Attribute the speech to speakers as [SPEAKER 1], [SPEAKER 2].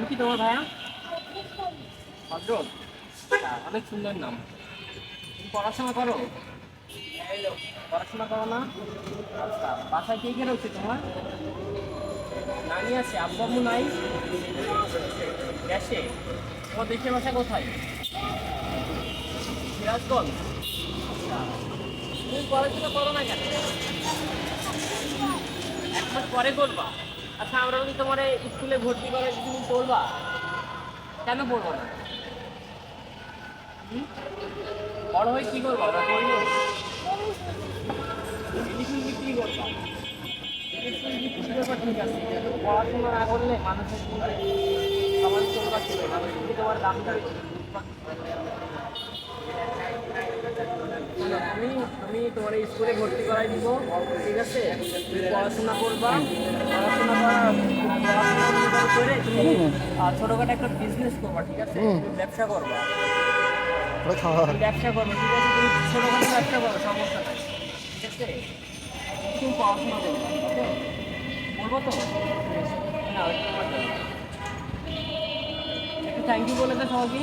[SPEAKER 1] নাম কি তোমার ভাইয়া? হজরত। অনেক সুন্দর নাম। তুমি পড়াশোনা করো? পড়াশোনা করো না? আচ্ছা, বাসায় কে কে রয়েছে তোমার? নানি আছে, আব্বু আম্মু নাই? দেশে? তোমার দেশের বাসা কোথায়? সিরাজগঞ্জ। আচ্ছা, তুমি পড়াশোনা করো না কেন? এক মাস পরে করবা? আচ্ছা, আমরা যদি তোমার স্কুলে ভর্তি করে তুমি পড়বা? কেন পড়বো না? হুম? বড় হয়ে কি করবা? ওরা পড়লো মেডিসিন বিক্রি করবা? মেডিসিন বিক্রি করবা, ঠিক আছে, কিন্তু পড়াশোনা না করলে মানুষের জীবনে সমাজ চলবা ছিল, মানুষ যদি তোমার দাম দেবে। শোনো, আমি তোমার এই স্কুলে ভর্তি করাই দিব, ঠিক আছে? তুমি পড়াশোনা করবা, পড়াশোনা করে তুমি ছোটখাটো একটা বিজনেস করবা, ঠিক আছে? তুমি ব্যবসা করবা, তুমি ব্যবসা করবে, ঠিক আছে? তুমি ছোটখাটো ব্যবসা করো, সমস্যা নাই, ঠিক আছে? তুমি পড়াশোনা করবা, ওকে? বলবো তো না, একটু থ্যাংক ইউ বলে দে সবাইকে।